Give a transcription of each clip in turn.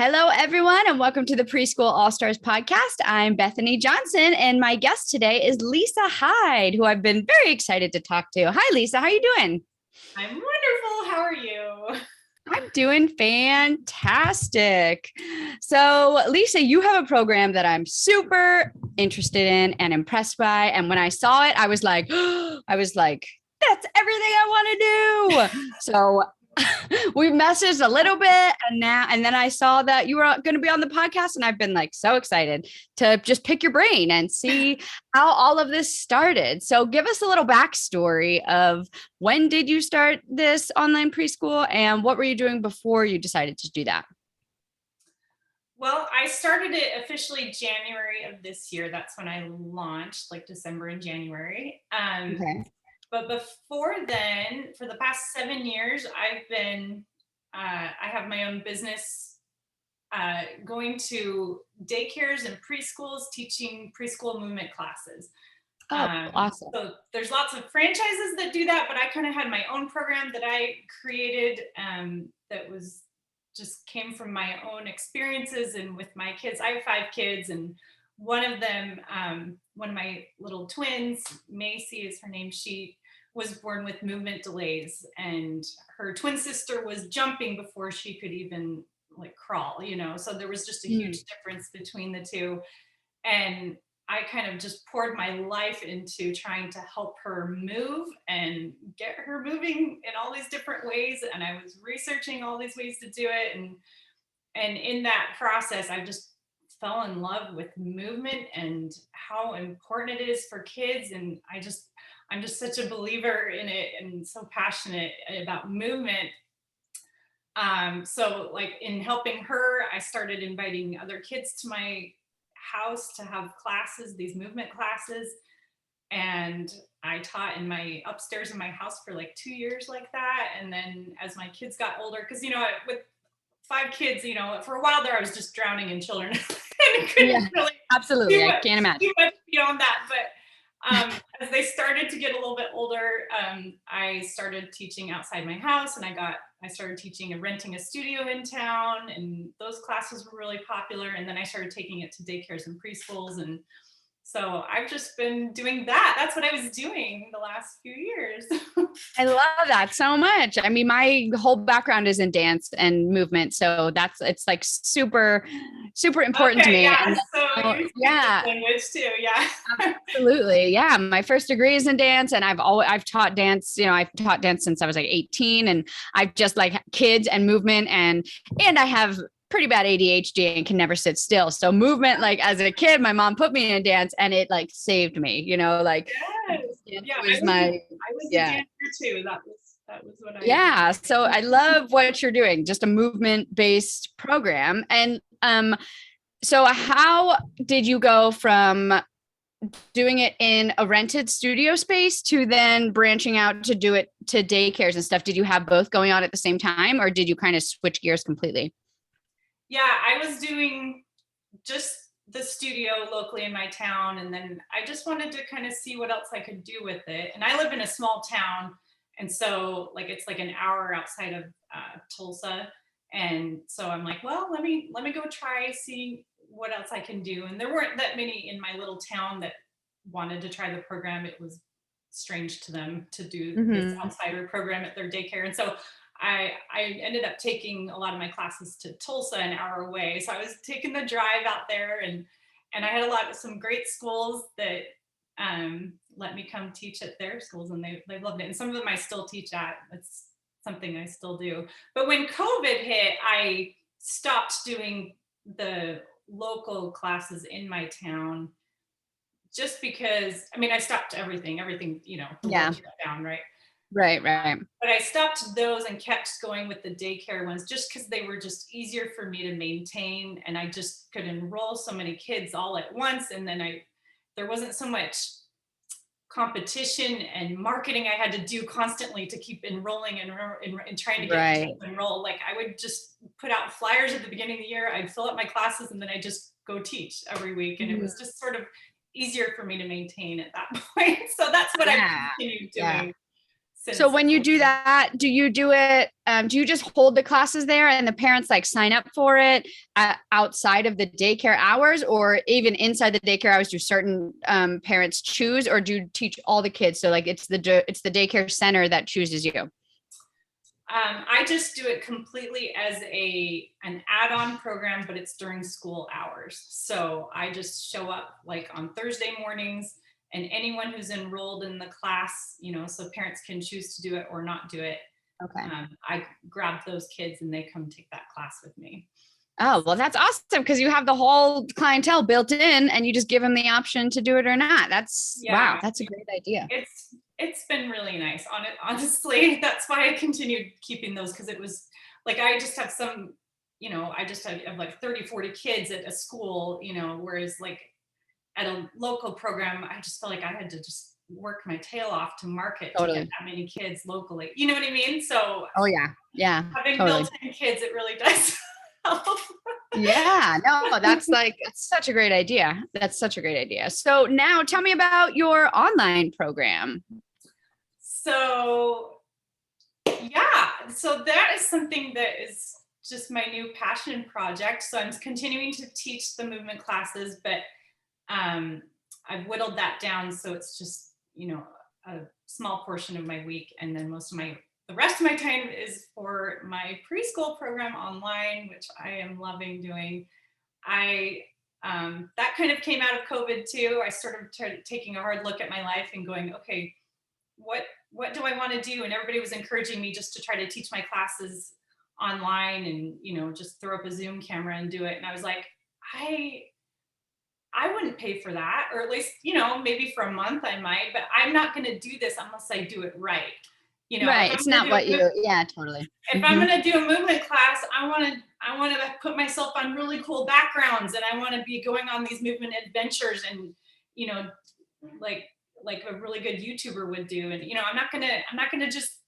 Hello, everyone, and welcome to the Preschool All Stars podcast. I'm Bethany Johnson, and my guest today is Lisa Hyde, who I've been very excited to talk to. Hi, Lisa. How are you doing? I'm wonderful. How are you? I'm doing fantastic. So, Lisa, you have a program that I'm super interested in and impressed by. And when I saw it, I was like, that's everything I want to do. So we messaged a little bit and then I saw that you were going to be on the podcast, and I've been like so excited to just pick your brain and see how all of this started. So give us a little backstory of when did you start this online preschool and what were you doing before you decided to do that? Well, I started it officially January of this year. That's when I launched, like December and January. Okay. But before then, for the past 7 years, I have my own business, going to daycares and preschools, teaching preschool movement classes. Oh, awesome. So there's lots of franchises that do that, but I kind of had my own program that I created, that was just came from my own experiences and with my kids. I have 5 kids, and one of them, one of my little twins, Macy is her name, she was born with movement delays, and her twin sister was jumping before she could even like crawl, so there was just a huge difference between the two. And I kind of just poured my life into trying to help her move and get her moving in all these different ways. And I was researching all these ways to do it. And in that process, I just fell in love with movement and how important it is for kids. And I'm just such a believer in it and so passionate about movement. So like in helping her, I started inviting other kids to my house to have classes, these movement classes. And I taught in my upstairs in my house for like 2 years like that. And then as my kids got older, because, with 5 kids, for a while there, I was just drowning in children and couldn't really absolutely. I can't imagine too much beyond that. But as they started to get a little bit older, I started teaching outside my house, and I started teaching and renting a studio in town, and those classes were really popular. And then I started taking it to daycares and preschools, and so I've just been doing that. That's what I was doing the last few years. I love that so much. I mean, my whole background is in dance and movement. So it's like super, super important to me. Yeah. And so you speak the language too. Yeah. Absolutely. Yeah. My first degree is in dance, and I've taught dance, I've taught dance since I was like 18, and I've just like kids and movement, and I have pretty bad ADHD and can never sit still. So movement, like as a kid, my mom put me in dance, and it like saved me, like yes. I was a dancer too. That was what I yeah. So I love what you're doing, just a movement-based program. And so how did you go from doing it in a rented studio space to then branching out to do it to daycares and stuff? Did you have both going on at the same time, or did you kind of switch gears completely? Yeah, I was doing just the studio locally in my town, and then I just wanted to kind of see what else I could do with it. And I live in a small town, and so like it's like an hour outside of Tulsa, and so I'm like, well, let me go try see what else I can do. And there weren't that many in my little town that wanted to try the program. It was strange to them to do this outsider program at their daycare, and so I ended up taking a lot of my classes to Tulsa, an hour away. So I was taking the drive out there, and I had some great schools that let me come teach at their schools, and they loved it. And some of them I still teach at. It's something I still do. But when COVID hit, I stopped doing the local classes in my town, just because, I stopped everything, shut down, right? Right. But I stopped those and kept going with the daycare ones, just because they were just easier for me to maintain, and I just could enroll so many kids all at once. And then there wasn't so much competition and marketing I had to do constantly to keep enrolling and trying to get people to enroll. Like I would just put out flyers at the beginning of the year, I'd fill up my classes, and then I just go teach every week. And it was just sort of easier for me to maintain at that point. So that's what I continued doing. So since when you do that, do you do it? Do you just hold the classes there and the parents like sign up for it outside of the daycare hours, or even inside the daycare hours? Do certain parents choose, or do you teach all the kids? So like it's the daycare center that chooses you. I just do it completely as an add-on program, but it's during school hours. So I just show up like on Thursday mornings, and anyone who's enrolled in the class, so parents can choose to do it or not do it. Okay. I grab those kids and they come take that class with me. Oh, well, that's awesome because you have the whole clientele built in and you just give them the option to do it or not. Wow, that's a great idea. It's been really nice on it. Honestly, that's why I continued keeping those, because it was like, I just have some, I just have like 30, 40 kids at a school, whereas like at a local program, I just felt like I had to just work my tail off to market to get that many kids locally. You know what I mean? So oh yeah, having built-in kids, it really does help. Yeah, no, it's such a great idea. That's such a great idea. So now tell me about your online program. So that is something that is just my new passion project. So I'm continuing to teach the movement classes, but I've whittled that down so it's just a small portion of my week, and then the rest of my time is for my preschool program online, which I am loving doing. That kind of came out of COVID too. I started taking a hard look at my life and going, okay, what do I want to do? And everybody was encouraging me just to try to teach my classes online and just throw up a Zoom camera and do it. And I was like, I wouldn't pay for that, or at least maybe for a month I might, but I'm not going to do this unless I do it right. Right. It's not what you, yeah, totally. If I'm going to do a movement class, I want to put myself on really cool backgrounds, and I want to be going on these movement adventures and, like a really good YouTuber would do. And, I'm not going to just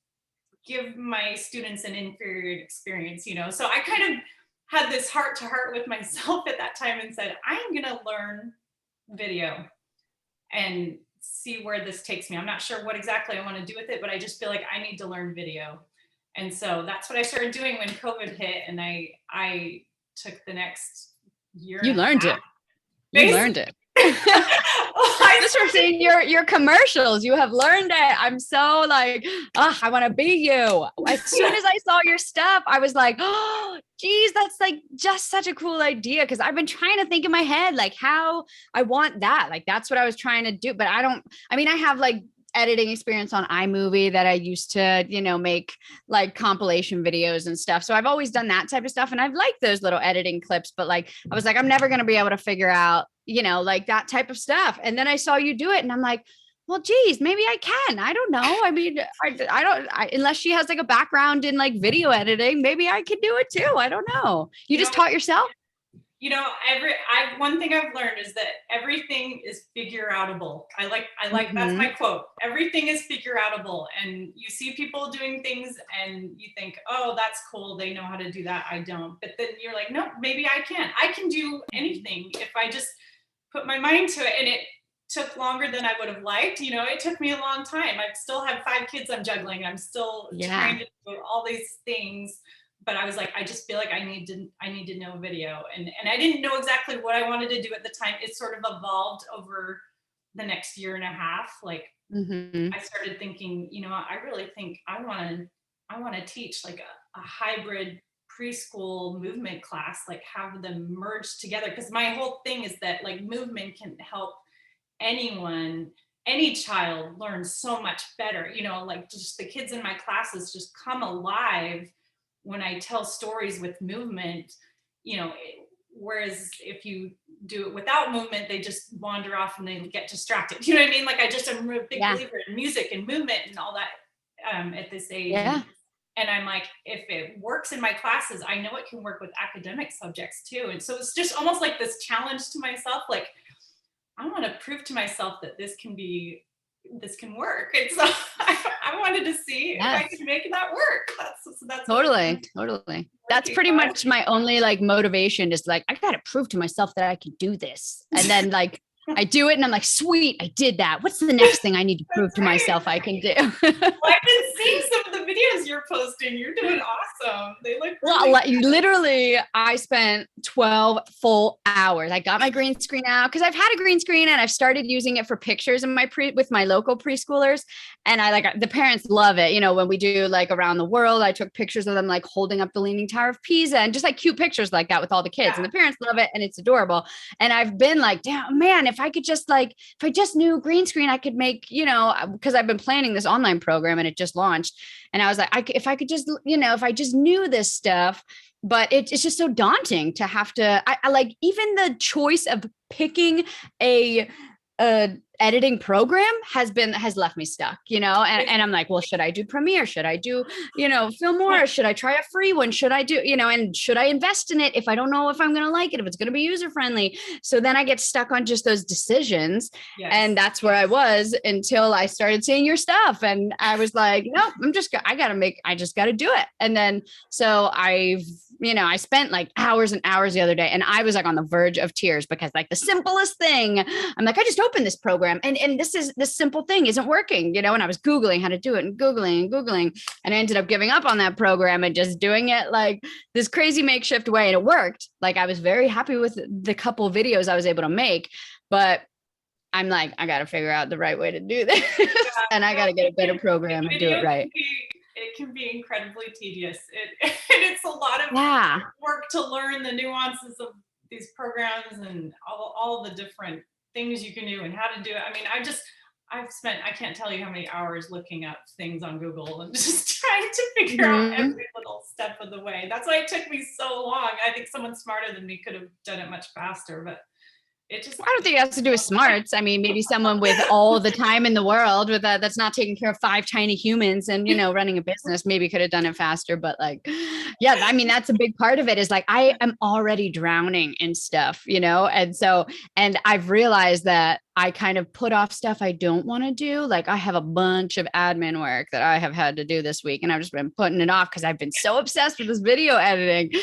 give my students an inferior experience, So I kind of had this heart to heart with myself at that time and said, I'm going to learn video and see where this takes me. I'm not sure what exactly I want to do with it, but I just feel like I need to learn video. And so that's what I started doing when COVID hit. And I took the next year. You learned it. You learned it. Just from seeing your commercials, you have learned it. I'm so like, I want to be you. As soon as I saw your stuff, I was like, oh, geez, that's like just such a cool idea. Cause I've been trying to think in my head, like how I want that. Like, that's what I was trying to do. But I have like editing experience on iMovie that I used to, make like compilation videos and stuff. So I've always done that type of stuff. And I've liked those little editing clips, but like, I was like, I'm never going to be able to figure out, like that type of stuff. And then I saw you do it and I'm like, well, geez, maybe I can. I don't know. I mean, unless she has like a background in like video editing, maybe I can do it too. I don't know. You just taught yourself? One thing I've learned is that everything is figure outable. I like that's my quote. Everything is figure outable. And you see people doing things and you think, oh, that's cool. They know how to do that. I don't. But then you're like, no, maybe I can. I can do anything if I just put my mind to it. And it took longer than I would have liked. It took me a long time. I still have 5 kids I'm juggling. I'm still trying to do all these things. But I was like, I just feel like I need to know video. And I didn't know exactly what I wanted to do at the time. It sort of evolved over the next year and a half. Like I started thinking, I really think I want to teach like a hybrid preschool movement class, like have them merge together. Because my whole thing is that like movement can help any child learn so much better. Like just the kids in my classes just come alive when I tell stories with movement, whereas if you do it without movement, they just wander off and they get distracted. You know what I mean? Like I just am a big believer in music and movement and all that at this age. Yeah. And I'm like, if it works in my classes, I know it can work with academic subjects too. And so it's just almost like this challenge to myself. Like, I want to prove to myself that this can work. And so I wanted to see if I could make that work. That's totally. That's pretty much my only like motivation is like, I got to prove to myself that I can do this. And then like, I do it and I'm like, sweet, I did that. What's the next thing I need to prove to right. myself I can do? Well, I've been seeing some of the videos you're posting. You're doing awesome. They look really Well, literally, I spent 12 full hours. I got my green screen out because I've had a green screen and I've started using it for pictures in with my local preschoolers. And I like the parents love it. You know, when we do like around the world, I took pictures of them like holding up the Leaning Tower of Pisa and just like cute pictures like that with all the kids. And the parents love it and it's adorable. And I've been like, damn, man, if I just knew green screen, I could make, you know, because I've been planning this online program and it just launched. And I was like, if I could just, you know, if I just knew this stuff, but it's just so daunting to have to, I like even the choice of picking a editing program has left me stuck, you know, and I'm like, well, should I do Premiere? Should I do, you know, Filmora? Should I try a free one? Should I do, you know, and should I invest in it if I don't know if I'm going to like it, if it's going to be user friendly? So then I get stuck on just those decisions. Yes. And that's where I was until I started seeing your stuff. And I was like, no, I just got to do it. And then, so I spent like hours and hours the other day and I was like on the verge of tears because like the simplest thing, I'm like, I just opened this program and this simple thing isn't working, you know, and I was Googling how to do it and Googling, and I ended up giving up on that program and just doing it like this crazy makeshift way. And it worked. Like I was very happy with the couple of videos I was able to make, but I'm like, I got to figure out the right way to do this and I got to get a better program and do it right. It can be incredibly tedious. And it's a lot of work to learn the nuances of these programs and all the different things you can do and how to do it. I mean, I can't tell you how many hours looking up things on Google and just trying to figure out every little step of the way. That's why it took me so long. I think someone smarter than me could have done it much faster, but I don't think it has to do with smarts. I mean, maybe someone with all the time in the world with that's not taking care of 5 tiny humans and, you know, running a business maybe could have done it faster. But like, yeah, I mean, that's a big part of it is like, I am already drowning in stuff, you know? And I've realized that I kind of put off stuff I don't want to do. Like I have a bunch of admin work that I have had to do this week and I've just been putting it off because I've been so obsessed with this video editing.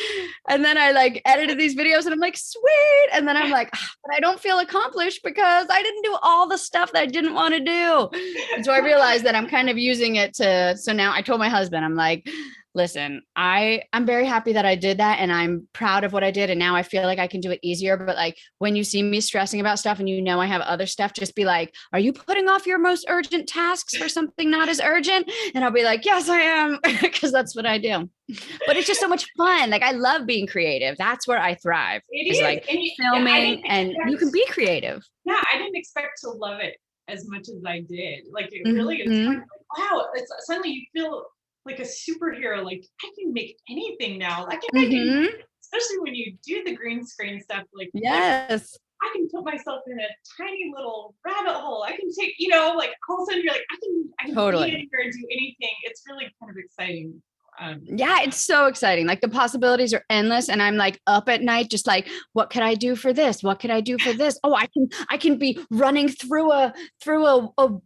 And then I like edited these videos and I'm like, sweet. And then I'm like, but I don't feel accomplished because I didn't do all the stuff that I didn't want to do. And so I realized that I'm kind of using it so now I told my husband, I'm like, listen, I'm very happy that I did that and I'm proud of what I did. And now I feel like I can do it easier. But like when you see me stressing about stuff and you know I have other stuff, just be like, are you putting off your most urgent tasks for something not as urgent? And I'll be like, yes, I am, because that's what I do. But it's just so much fun. Like I love being creative. That's where I thrive. It is like filming and you can be creative. Yeah, I didn't expect to love it as much as I did. Like it really is fun. Like, wow, suddenly you feel like a superhero, like I can make anything now. Like I can, especially when you do the green screen stuff, like yes. I can put myself in a tiny little rabbit hole. I can take, you know, like all of a sudden you're like, I can totally be anywhere and do anything. It's really kind of exciting. Yeah, it's so exciting. Like the possibilities are endless. And I'm like up at night, just like, what could I do for this? What could I do for this? Oh, I can be running through a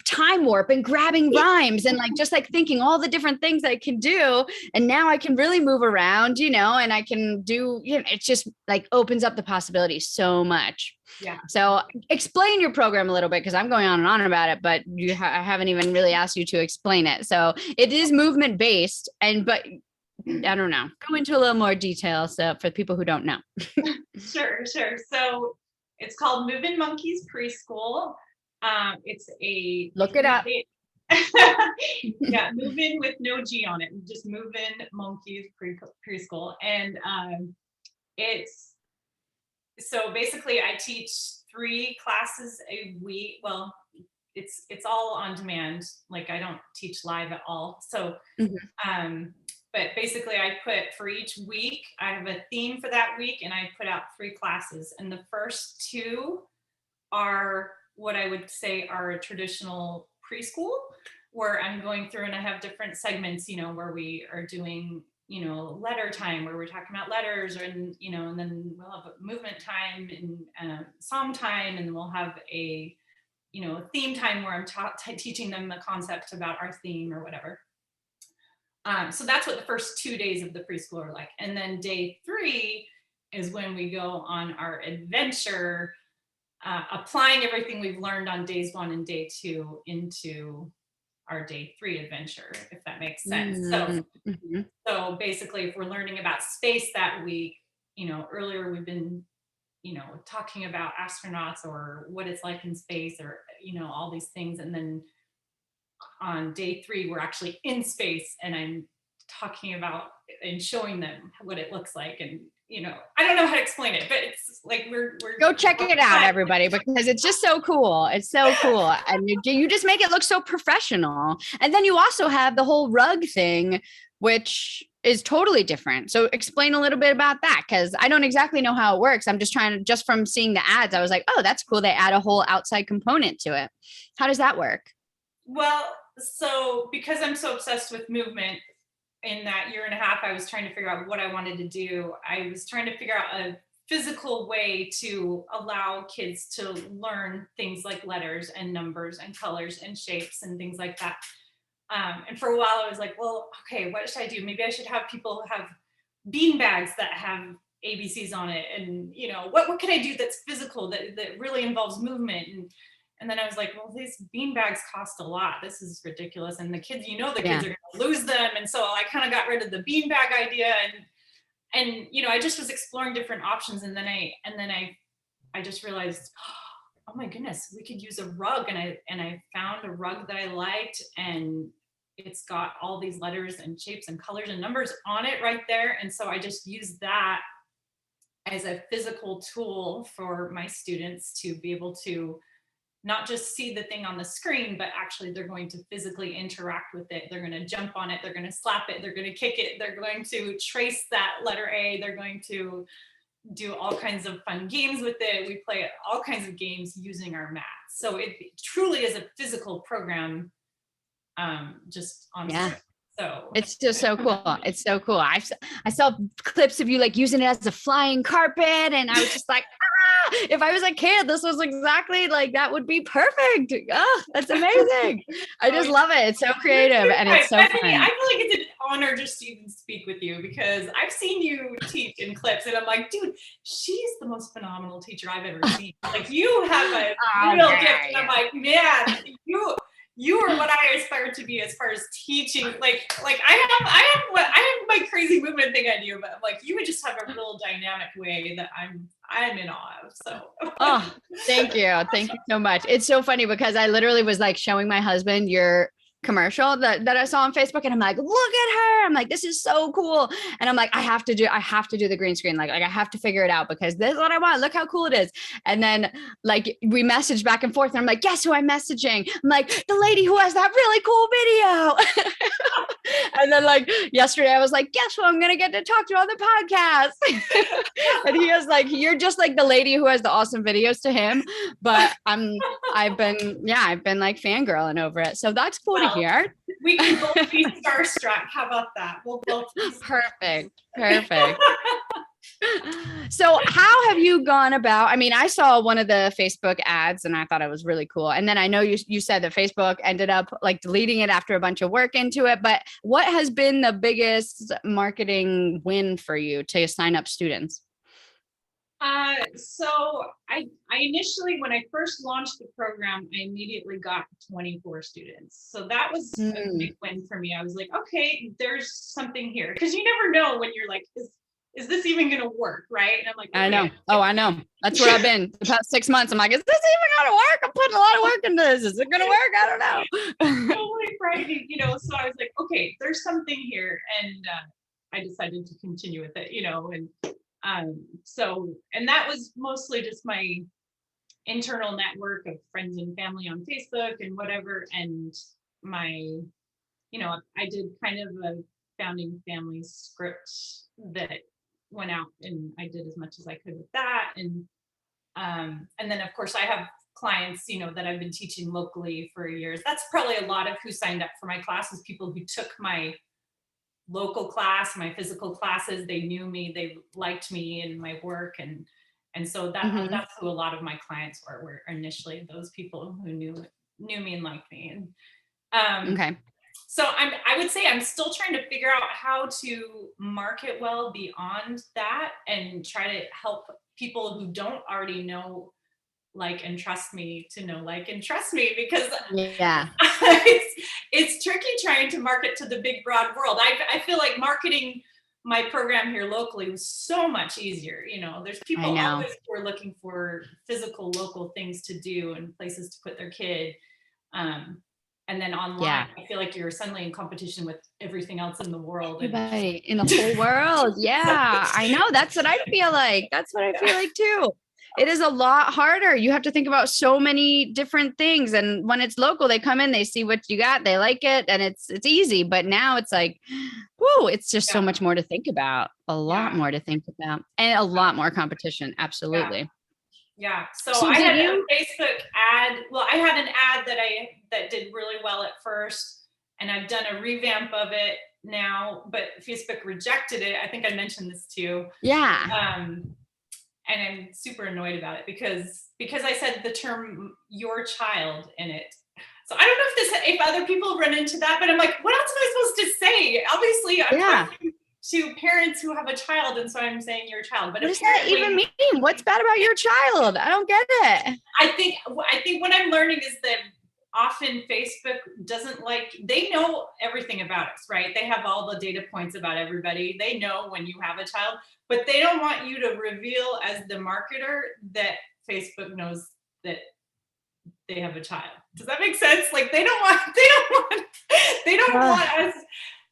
time warp and grabbing rhymes and like, just like thinking all the different things I can do. And now I can really move around, you know, and I can do, you know, it just like opens up the possibilities so much. Yeah. So explain your program a little bit because I'm going on and on about it, but I haven't even really asked you to explain it. So it is movement based, but I don't know. Go into a little more detail so for people who don't know. Sure. So it's called Moving Monkeys Preschool. It's a look it up. Yeah, Moving with no G on it. Just Moving Monkeys Preschool, and it's. So basically I teach 3 classes a week. Well, it's all on demand. Like I don't teach live at all. So, but basically I put for each week, I have a theme for that week and I put out 3 classes. And the first 2 are what I would say are a traditional preschool where I'm going through and I have different segments, you know, where we are doing letter time where we're talking about letters and then we'll have a movement time and psalm time. And then we'll have a theme time where I'm teaching them the concept about our theme or whatever. So that's what the first 2 days of the preschool are like. And then day 3 is when we go on our adventure applying everything we've learned on days 1 and day 2 into our day 3 adventure, if that makes sense. Mhm. So basically, if we're learning about space that week, earlier we've been, talking about astronauts or what it's like in space, or, all these things. And then on day 3, we're actually in space, and I'm talking about and showing them what it looks like. And, I don't know how to explain it, but it's like we're Go check it out, everybody, because it's just so cool. It's so cool. And you just make it look so professional. And then you also have the whole rug thing, which is totally different. So explain a little bit about that, because I don't exactly know how it works. I'm just from seeing the ads, I was like, oh, that's cool. They add a whole outside component to it. How does that work? Well, so because I'm so obsessed with movement, in that year and a half, I was trying to figure out what I wanted to do. I was trying to figure out a physical way to allow kids to learn things like letters and numbers and colors and shapes and things like that. And for a while, I was like, well, okay, what should I do? Maybe I should have people have bean bags that have ABCs on it. And, what can I do that's physical, that really involves movement? And then I was like, well, these bean bags cost a lot. This is ridiculous. And the kids, the kids are going to lose them. And so I kind of got rid of the bean bag idea. And I just was exploring different options. And then I just realized, oh my goodness, we could use a rug. And I found a rug that I liked, and it's got all these letters and shapes and colors and numbers on it right there. And so I just used that as a physical tool for my students to be able to not just see the thing on the screen, but actually they're going to physically interact with it. They're going to jump on it. They're going to slap it. They're going to kick it. They're going to trace that letter A. They're going to do all kinds of fun games with it. We play all kinds of games using our mats. So it truly is a physical program, just on screen. So it's just so cool. It's so cool. I saw clips of you like using it as a flying carpet, and I was just like, if I was a kid, this was exactly like, that would be perfect. Oh, that's amazing. I just love it. It's so creative and it's so fun. I feel like it's an honor just to even speak with you, because I've seen you teach in clips, and I'm like, dude, she's the most phenomenal teacher I've ever seen. Like, you have a real gift. And I'm like, man, you are what I aspire to be as far as teaching. Like I have my crazy movement thing I do, but like, you would just have a real dynamic way that I'm in awe of. So oh, thank you so much. It's so funny because I literally was like showing my husband your commercial that I saw on Facebook, and I'm like, look at her. I'm like, this is so cool. And I'm like, I have to do the green screen. Like I have to figure it out, because this is what I want. Look how cool it is. And then like we messaged back and forth, and I'm like, guess who I'm messaging? I'm like, the lady who has that really cool video. And then like yesterday I was like, guess who I'm going to get to talk to on the podcast? And he was like, you're just like the lady who has the awesome videos to him. But I've been like fangirling over it. So that's cool to hear. We can both be starstruck. How about that? We'll both be perfect. So how have you gone about, I mean, I saw one of the Facebook ads and I thought it was really cool. And then I know you said that Facebook ended up like deleting it after a bunch of work into it, but what has been the biggest marketing win for you to sign up students? So I initially, when I first launched the program, I immediately got 24 students. So that was a big win for me. I was like, okay, there's something here. Because you never know when you're like, is this even going to work? Right. And I'm like, okay. I know. Oh, I know. That's where I've been the past 6 months. I'm like, is this even going to work? I'm putting a lot of work into this. Is it going to work? I don't know. Totally frightening, so I was like, okay, there's something here. And I decided to continue with it, and that was mostly just my internal network of friends and family on Facebook and whatever. And my, I did kind of a founding family script that went out, and I did as much as I could with that. And then of course I have clients, that I've been teaching locally for years. That's probably a lot of who signed up for my classes, people who took my local class, my physical classes. They knew me, they liked me and my work, and so that's who a lot of my clients were initially, those people who knew me and liked me. And okay. So I would say I'm still trying to figure out how to market well beyond that, and try to help people who don't already know like and trust me to know like and trust me, because Yeah, it's tricky trying to market to the big broad world. I feel like marketing my program here locally was so much easier. You know, there's I people know. always who are looking for physical local things to do and places to put their kid. Um, and then online, Yeah. I feel like you're suddenly in competition with everything else in the world. And Everybody in the whole world. Yeah, I know. That's what I feel like. That's what I feel like too. It is a lot harder. You have to think about so many different things. And when it's local, they come in, they see what you got, they like it, and it's easy. But now it's like, whoa, it's just so yeah, much more to think about. A lot yeah, more to think about. And a lot more competition. yeah. Absolutely. Yeah. So So I did had a you? Facebook ad. Well, I had an ad that did really well at first, and I've done a revamp of it now, but Facebook rejected it. I think I mentioned this too. Yeah. Um, and I'm super annoyed about it because I said the term "your child" in it. So I don't know if other people run into that, but I'm like, what else am I supposed to say? Obviously, I'm Yeah. talking to parents who have a child, and so I'm saying your child. But What does that even apparently, mean? What's bad about your child? I don't get it. I think what I'm learning is that often Facebook doesn't like, they know everything about us, right? They have all the data points about everybody. They know when you have a child, but they don't want you to reveal as the marketer that Facebook knows that they have a child. Does that make sense? Like they don't want us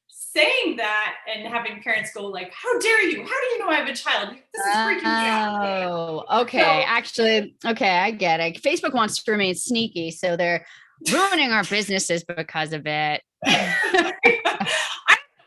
saying that and having parents go like, how dare you? How do you know I have a child? This is freaking me out. Oh, okay. So Actually, okay, I get it. Facebook wants to remain sneaky, so they're ruining our businesses because of it.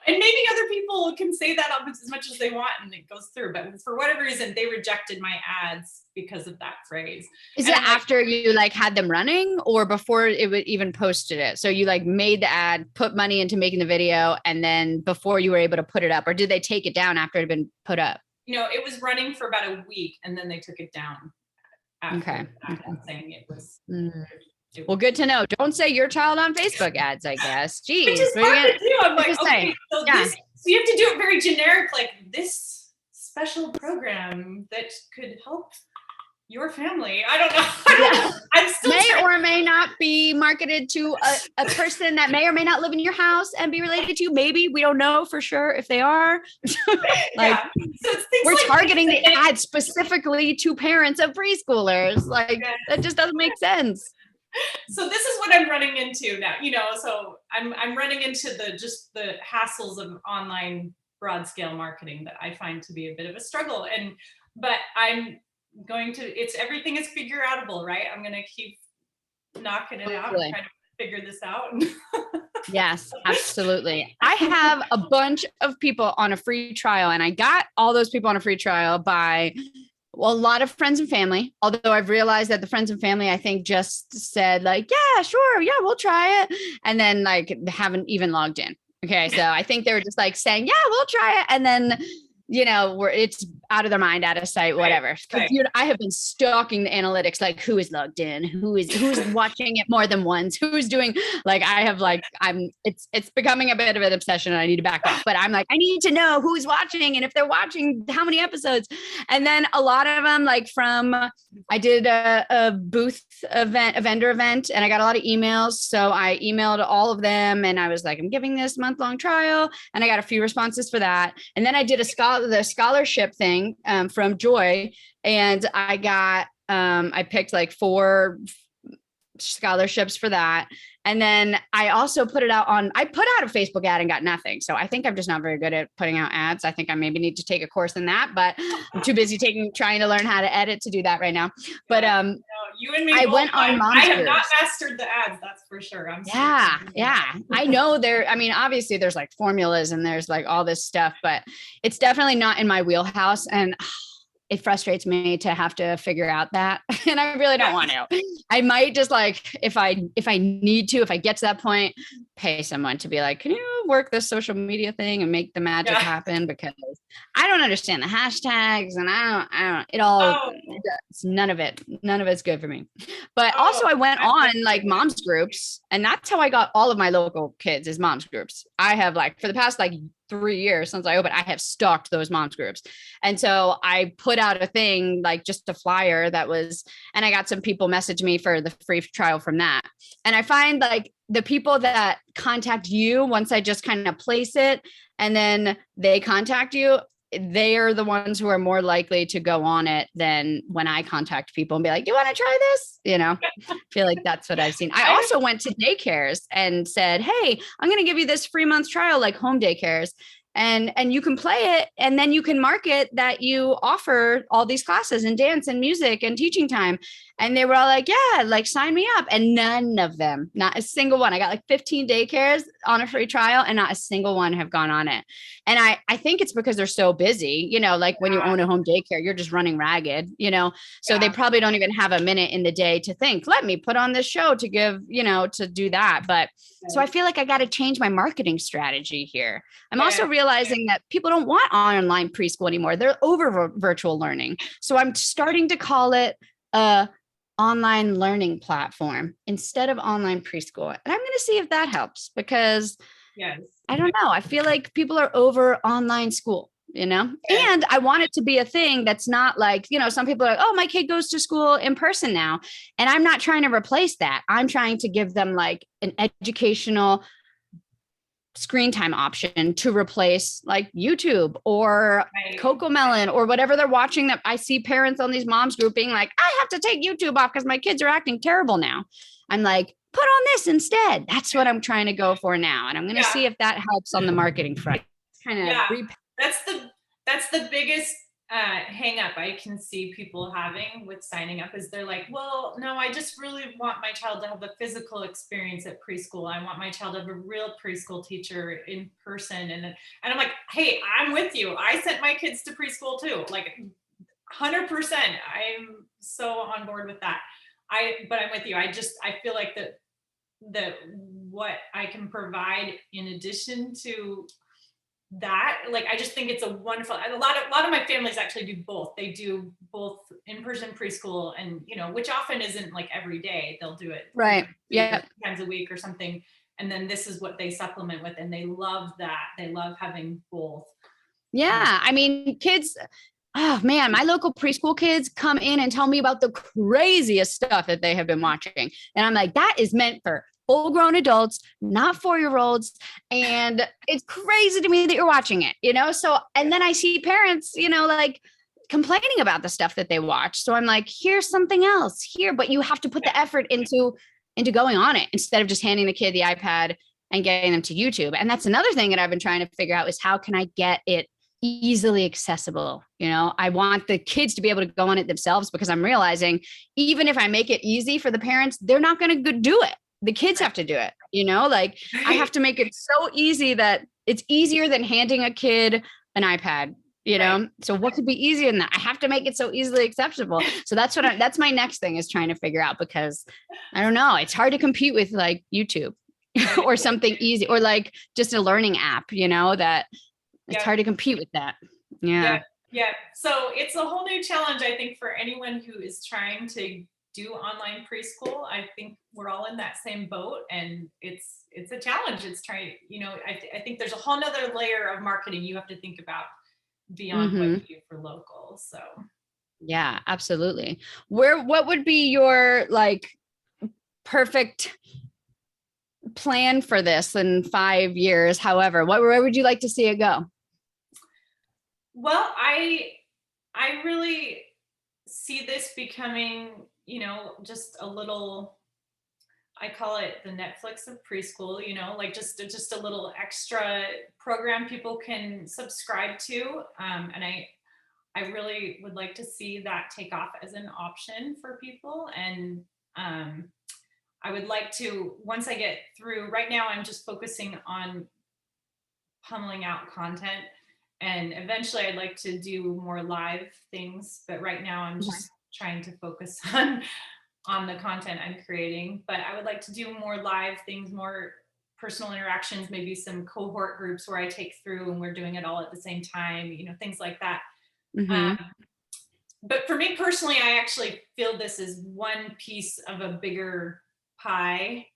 And maybe other people can say that as much as they want and it goes through, but for whatever reason they rejected my ads because of that phrase. Is And it I'm like, after you like had them running or before it would even posted it? So you like made the ad, put money into making the video, and then before you were able to put it up, or did they take it down after it had been put up? it was running for about a week and then they took it down after Okay. that, saying it was Mm. Well, good to know. Don't say your child on Facebook ads, I guess. which Jeez. is What are you hard gonna, to do. I'm what like, to say? okay, so Yeah. you have to do it very generic, like this special program that could help your family. I don't know. Yeah. I'm still May trying. or may not be marketed to a person that may or may not live in your house and be related to you. Maybe we don't know for sure if they are. Like Yeah. So it's things we're like targeting this the ad specifically to parents of preschoolers. Like that just doesn't make sense. so this is what I'm running into now, so I'm running into the hassles of online broad scale marketing that I find to be a bit of a struggle. But I'm going to, it's, everything is figure outable, right? I'm going to keep knocking it out and Totally. trying to figure this out. Yes, absolutely. I have a bunch of people on a free trial, and I got all those people on a free trial by a lot of friends and family. Although I've realized that the friends and family, I think, just said like, yeah, sure, yeah, we'll try it. And then like haven't even logged in. Okay. So I think they were just like saying, yeah, we'll try it. And then it's out of their mind, out of sight, whatever. Because Right. I have been stalking the analytics, like who is logged in, who's watching it more than once, who's doing like I have like it's becoming a bit of an obsession and I need to back off. But I'm like, I need to know who's watching and if they're watching, how many episodes. And then a lot of them, like I did a booth event, a vendor event, and I got a lot of emails. So I emailed all of them and I was like, I'm giving this month-long trial. And I got a few responses for that. And then I did the scholarship thing from Joy, and I picked like 4 scholarships for that. And then I also put out a Facebook ad and got nothing. So I think I'm just not very good at putting out ads. I think I maybe need to take a course in that, but I'm too busy trying to learn how to edit to do that right now. But you and me I both. went on I have Momsters. not mastered the ads, that's for sure. Yeah. I know obviously there's like formulas and there's like all this stuff, but it's definitely not in my wheelhouse. And it frustrates me to have to figure out that. And I really don't want to. I might just like, if I need to, if I get to that point, pay someone to be like, can you work this social media thing and make the magic happen? Because I don't understand the hashtags and I don't, it's none of it none of it's good for me. But also Oh, I went I'm on like moms groups, and that's how I got all of my local kids is moms groups. I have like for the past like 3 years since I opened, I have stalked those moms groups. And so I put out a thing, like just a flyer that was, and I got some people message me for the free trial from that. And I find like the people that contact you once I just kind of place it and then they contact you, they are the ones who are more likely to go on it than when I contact people and be like, do you want to try this? I feel like that's what I've seen. I also went to daycares and said, hey, I'm going to give you this free month trial, like home daycares. And you can play it and then you can market that you offer all these classes and dance and music and teaching time. And they were all like, yeah, like sign me up. And none of them, not a single one. I got like 15 daycares on a free trial and not a single one have gone on it. And I think it's because they're so busy, like when you own a home daycare, you're just running ragged, so they probably don't even have a minute in the day to think, let me put on this show to give, to do that. But so I feel like I got to change my marketing strategy here. I'm also realizing that people don't want online preschool anymore. They're over virtual learning. So I'm starting to call it a online learning platform instead of online preschool. And I'm going to see if that helps because I don't know. I feel like people are over online school, and I want it to be a thing that's not like, some people are like, oh, my kid goes to school in person now. And I'm not trying to replace that. I'm trying to give them like an educational screen time option to replace like YouTube or Coco Melon or whatever they're watching. That I see parents on these moms group being like, I have to take YouTube off because my kids are acting terrible now. I'm like, put on this instead. That's what I'm trying to go for now. And I'm going to see if that helps on the marketing front. That's the biggest hang up I can see people having with signing up is they're like, well, no, I just really want my child to have a physical experience at preschool. I want my child to have a real preschool teacher in person. And I'm like, hey, I'm with you. I sent my kids to preschool too. Like 100%. I'm so on board with that. But I'm with you. I feel like that what I can provide in addition to that, like, I just think it's a wonderful, a lot of my families actually do both. They do both in-person preschool and, which often isn't like every day. They'll do it times a week or something. And then this is what they supplement with. And they love that. They love having both. Yeah. I mean, kids, oh man, my local preschool kids come in and tell me about the craziest stuff that they have been watching. And I'm like, that is meant for full grown adults, not 4-year-olds. And it's crazy to me that you're watching it, So, and then I see parents, like complaining about the stuff that they watch. So I'm like, here's something else here, but you have to put the effort into going on it instead of just handing the kid the iPad and getting them to YouTube. And that's another thing that I've been trying to figure out is how can I get it easily accessible? I want the kids to be able to go on it themselves because I'm realizing even if I make it easy for the parents, they're not going to do it. The kids have to do it, like I have to make it so easy that it's easier than handing a kid an iPad, So what could be easier than that? I have to make it so easily accessible. So that's that's my next thing is trying to figure out because I don't know. It's hard to compete with like YouTube or something easy or like just a learning app, that it's hard to compete with that. Yeah. So it's a whole new challenge, I think, for anyone who is trying to do online preschool. I think we're all in that same boat and it's a challenge. It's trying, I think there's a whole nother layer of marketing you have to think about beyond what you do for local. So yeah, absolutely. What would be your like perfect plan for this in 5 years? However, where would you like to see it go? Well, I really see this becoming, just a little, I call it the Netflix of preschool, like just a little extra program people can subscribe to. And I really would like to see that take off as an option for people. And I would like to, once I get through, right now I'm just focusing on pummeling out content. And eventually I'd like to do more live things. But right now I'm just trying to focus on the content I'm creating. But I would like to do more live things, more personal interactions, maybe some cohort groups where I take through and we're doing it all at the same time, things like that. but for me personally, I actually feel this is one piece of a bigger pie,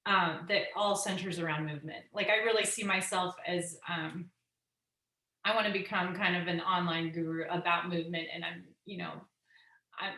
that all centers around movement. Like I really see myself as, I want to become kind of an online guru about movement, and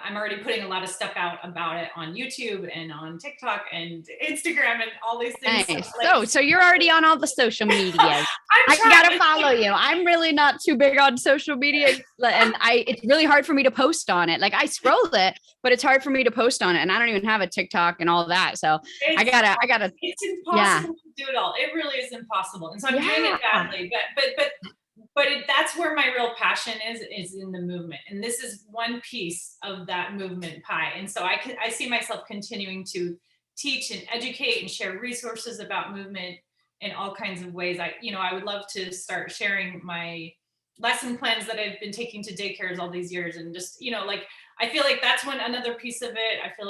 I'm already putting a lot of stuff out about it on YouTube and on TikTok and Instagram and all these things. Nice. Like, So you're already on all the social medias. I gotta follow you. I'm really not too big on social media, and it's really hard for me to post on it. Like I scroll it, but it's hard for me to post on it, and I don't even have a TikTok and all that. So I gotta. It's impossible to do it all. It really is impossible, and so I'm doing it badly. But that's where my real passion is in the movement, and this is one piece of that movement pie. And so I see myself continuing to teach and educate and share resources about movement in all kinds of ways. I would love to start sharing my lesson plans that I've been taking to daycares all these years, and just like I feel like that's another piece of it. I feel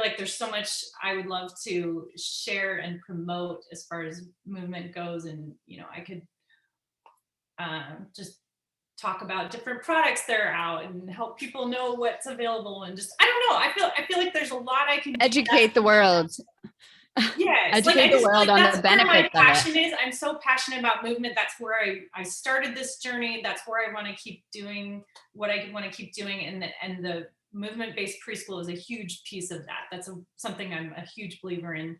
like there's so much I would love to share and promote as far as movement goes. And, I could just talk about different products that are out and help people know what's available. And just, I don't know. I feel like there's a lot I can educate the world. Yes. Educate the world on the benefits of it. My passion is. I'm so passionate about movement. That's where I started this journey. That's where I want to keep doing what I want to keep doing. And the movement-based preschool is a huge piece of that. That's something I'm a huge believer in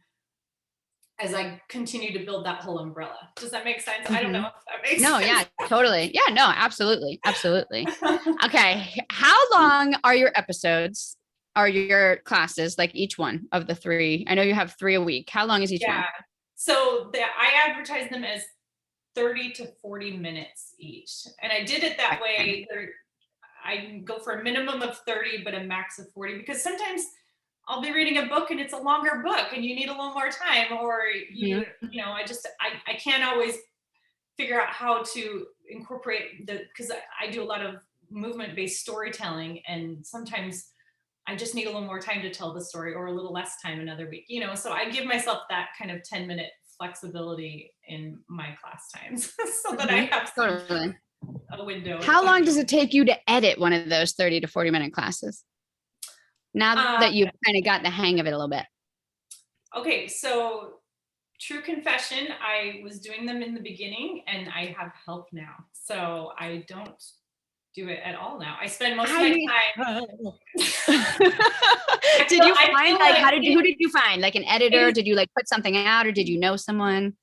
as I continue to build that whole umbrella. Does that make sense? I don't know if that makes sense. No, yeah, totally. Yeah, no, absolutely. Absolutely. Okay. How long are your episodes? Are your classes, like each one of the 3? I know you have 3 a week. How long is each one? So I advertise them as 30 to 40 minutes each. And I did it that way. I go for a minimum of 30, but a max of 40, because sometimes I'll be reading a book and it's a longer book and you need a little more time, or I can't always figure out how to incorporate because I do a lot of movement-based storytelling, and sometimes I just need a little more time to tell the story, or a little less time another week, so I give myself that kind of 10-minute flexibility in my class times so that I have a window. How long does it take you to edit one of those 30 to 40 minute classes? Now that you've kind of got the hang of it a little bit. Okay, so true confession, I was doing them in the beginning and I have help now. So I don't do it at all now. I spend most of my time. Did you find who did you find? Like an editor? Did you put something out, or did you know someone?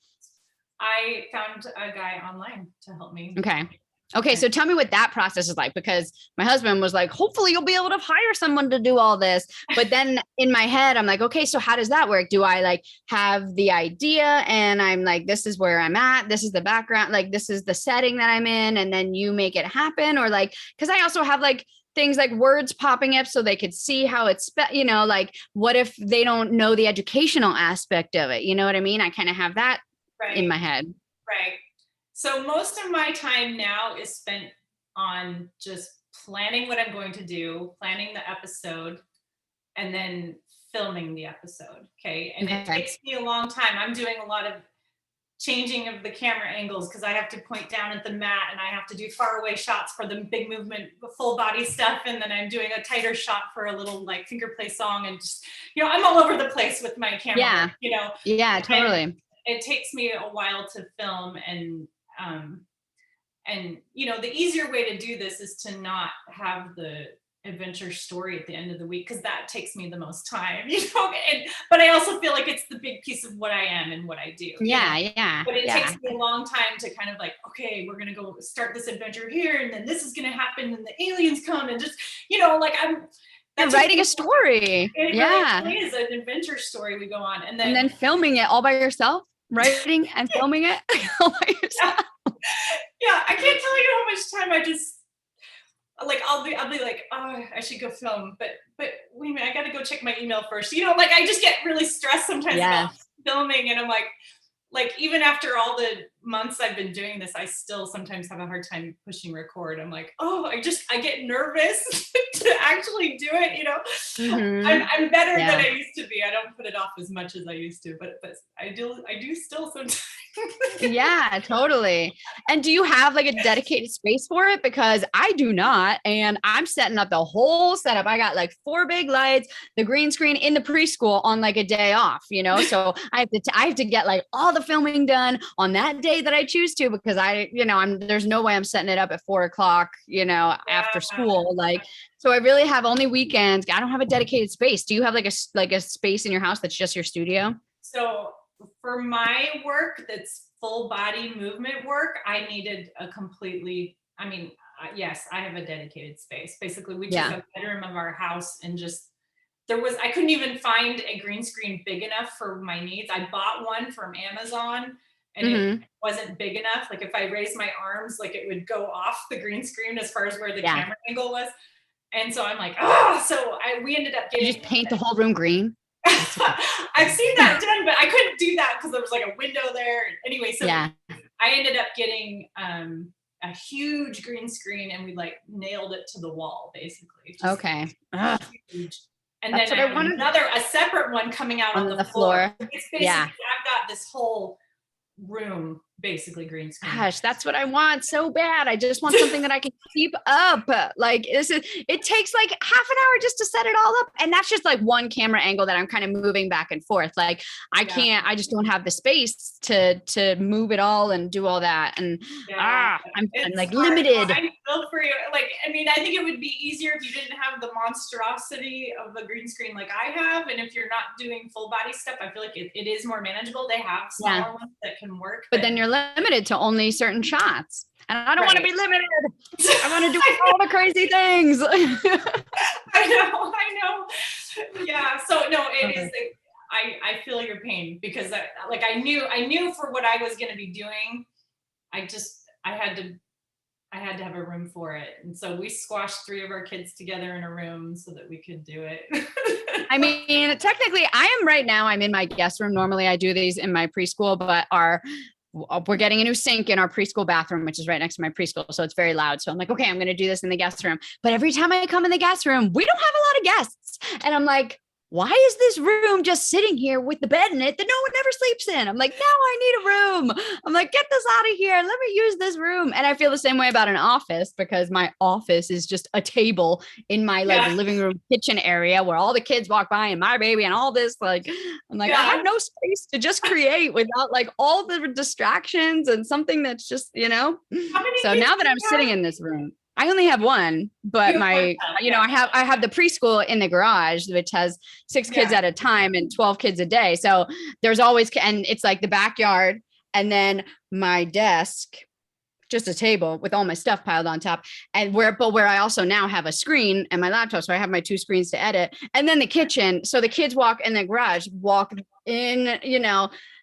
I found a guy online to help me. Okay. So tell me what that process is like, because my husband was like, hopefully you'll be able to hire someone to do all this. But then in my head, I'm like, okay, so how does that work? Do I have the idea and I'm like, this is where I'm at. This is the background. This is the setting that I'm in. And then you make it happen, or because I also have things like words popping up so they could see how it's, what if they don't know the educational aspect of it? You know what I mean? I kind of have that in my head. Right. So most of my time now is spent on just planning what I'm going to do, planning the episode, and then filming the episode. Okay. And it takes me a long time. I'm doing a lot of changing of the camera angles because I have to point down at the mat, and I have to do far away shots for the big movement, full body stuff. And then I'm doing a tighter shot for a little finger play song, and just, I'm all over the place with my camera. Yeah, totally. And it takes me a while to film, and the easier way to do this is to not have the adventure story at the end of the week, because that takes me the most time, but I also feel like it's the big piece of what I am and what I do. Yeah. But it takes me a long time to kind of okay, we're going to go start this adventure here, and then this is going to happen, and the aliens come, and just, you're writing a story. It really is an adventure story we go on. And then filming it all by yourself, writing and filming it all by yourself. Yeah, I can't tell you how much time I just I'll be like, oh, I should go film, but wait a minute, I got to go check my email first. I just get really stressed sometimes about filming, and I'm like even after all the months I've been doing this, I still sometimes have a hard time pushing record. I'm like, oh, I get nervous to actually do it. I'm better than I used to be. I don't put it off as much as I used to, but I do still sometimes. Yeah, totally. And do you have like a dedicated space for it? Because I do not. And I'm setting up the whole setup. I got like 4 big lights, the green screen in the preschool on like a day off, So I have to get like all the filming done on that day that I choose to, because there's no way I'm setting it up at 4 o'clock, after school. Like, so I really have only weekends. I don't have a dedicated space. Do you have like a space in your house that's just your studio? So for my work, that's full body movement work, I needed a completely, yes, I have a dedicated space. Basically, we took a bedroom of our house and I couldn't even find a green screen big enough for my needs. I bought one from Amazon and it wasn't big enough. Like if I raised my arms, like it would go off the green screen as far as where the camera angle was. And so I'm like, we ended up getting. You just paint the whole room green? I've seen that done, but I couldn't do that because there was like a window there. Anyway, so I ended up getting a huge green screen and we like nailed it to the wall, basically. Okay. Huge. And then I have a separate one coming out on the floor. It's basically, I've got this whole room basically green screen. Gosh, that's what I want so bad. I just want something that I can keep up. Like it takes like half an hour just to set it all up. And that's just like one camera angle that I'm kind of moving back and forth. Like I just don't have the space to move it all and do all that. And I'm like hard. Limited. I feel for you. Like, I think it would be easier if you didn't have the monstrosity of a green screen like I have. And if you're not doing full body stuff, I feel like it is more manageable. They have smaller ones that can work. But then you're limited to only certain shots. And I don't want to be limited. I want to do all the crazy things. I know. Yeah. So no, it is. I feel your pain because I knew for what I was going to be doing, I had to have a room for it. And so we squashed 3 of our kids together in a room so that we could do it. Technically I'm in my guest room. Normally I do these in my preschool, but we're getting a new sink in our preschool bathroom, which is right next to my preschool. So it's very loud. So I'm like, okay, I'm going to do this in the guest room. But every time I come in the guest room, we don't have a lot of guests. And I'm like, why is this room just sitting here with the bed in it that no one ever sleeps in? I'm like, no, I need a room. I'm like, get this out of here. Let me use this room. And I feel the same way about an office because my office is just a table in my living room kitchen area where all the kids walk by and my baby and all this. Like, I'm like, I have no space to just create without like all the distractions and something that's just, So now that I'm sitting in this room, I only have one, but I have the preschool in the garage, which has 6 kids at a time and 12 kids a day. So there's always, and it's like the backyard and then my desk, just a table with all my stuff piled on top and where I also now have a screen and my laptop. So I have my 2 screens to edit and then the kitchen. So the kids walk in the garage, walk in,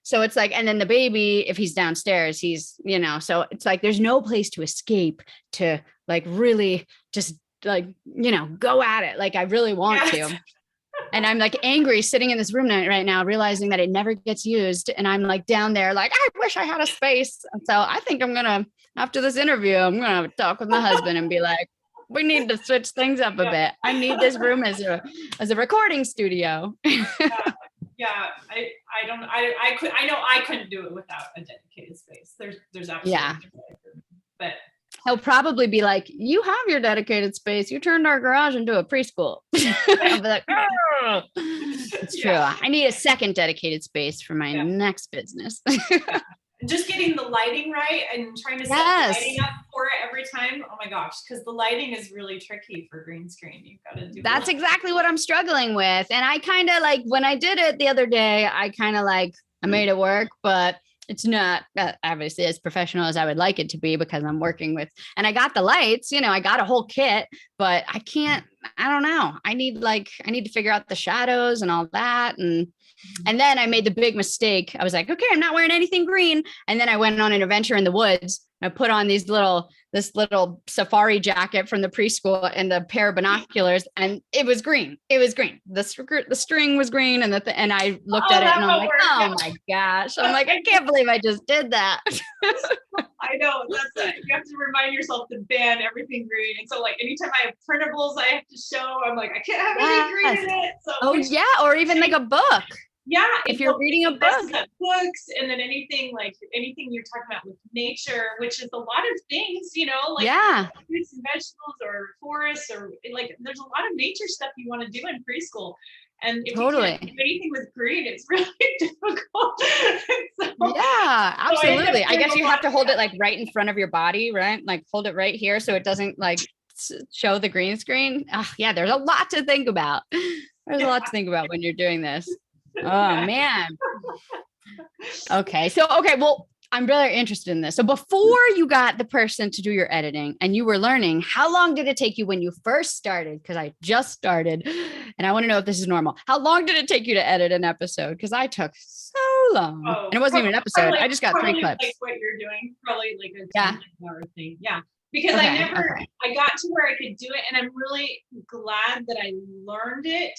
so it's like, and then the baby, if he's downstairs, he's, so it's like, there's no place to escape to like really just like, go at it. Like I really want to. And I'm like angry sitting in this room right now, realizing that it never gets used. And I'm like down there, like, I wish I had a space. And so I think after this interview, I'm going to talk with my husband and be like, we need to switch things up a bit. I need this room as a recording studio. I know I couldn't do it without a dedicated space. There's absolutely but he'll probably be like, you have your dedicated space. You turned our garage into a preschool. I'll be like, oh. It's true. I need a second dedicated space for my next business. Just getting the lighting right and trying to set the lighting up for it every time. Oh my gosh, because the lighting is really tricky for green screen. You've got to do that's exactly what I'm struggling with. And I kind of like when I did it the other day, I kind of like I made it work, but it's not obviously as professional as I would like it to be because I'm working with, and I got the lights, I got a whole kit, but I don't know. I need to figure out the shadows and all that. And then I made the big mistake. I was like, okay, I'm not wearing anything green. And then I went on an adventure in the woods. I put on this little safari jacket from the preschool and the pair of binoculars, and it was green. It was green. The string was green, and I looked at it and I'm like, oh my gosh! I'm like, I can't believe I just did that. I know that's it. You have to remind yourself to ban everything green. And so, like, anytime I have printables, I have to show. I'm like, I can't have any green in it. So or even like a book. Yeah, if you're reading a book. books, and then anything you're talking about with nature, which is a lot of things, like Yeah, fruits and vegetables or forests, or like there's a lot of nature stuff you want to do in preschool. And if you can't do totally. anything with green, it's really difficult. Yeah, So I end up absolutely. I doing guess a you lot have to of hold it that. like right in front of your body, right? Like hold it right here so it doesn't like show the green screen. Yeah, there's a lot to think about. There's a Yeah, lot to think about when you're doing this. Oh yeah. man. Okay. So, okay. Well, I'm really interested in this. So, before you got the person to do your editing and you were learning, how long did it take you when you first started? Because I just started and I want to know if this is normal. How long did it take you to edit an episode? Because I took so long Oh, and it wasn't even an episode. I just got 3 probably like clips. what you're doing, probably like a Yeah. 10-hour thing. Yeah. Because Okay. Okay. I got to where I could do it, and I'm really glad that I learned it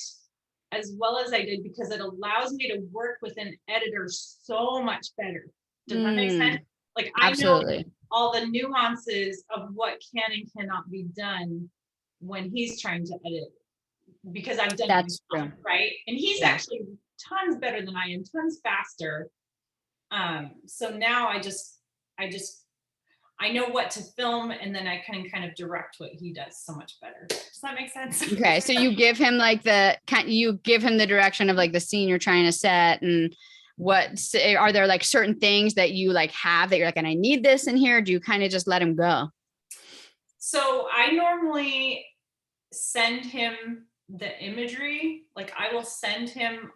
as well as I did, because it allows me to work with an editor so much better. Does that make sense? Like I know Absolutely. all the nuances of what can and cannot be done when he's trying to edit, because I've done it That's myself, true. right? And he's Yeah. actually tons better than I am, tons faster. So now I know what to film, and then I can kind of direct what he does so much better. Does that make sense? Okay. So you give him like you give him the direction of like the scene you're trying to set, and are there like certain things that you like have that you're like, and I need this in here? Or do you kind of just let him go? So I normally send him the imagery. Like I will send him,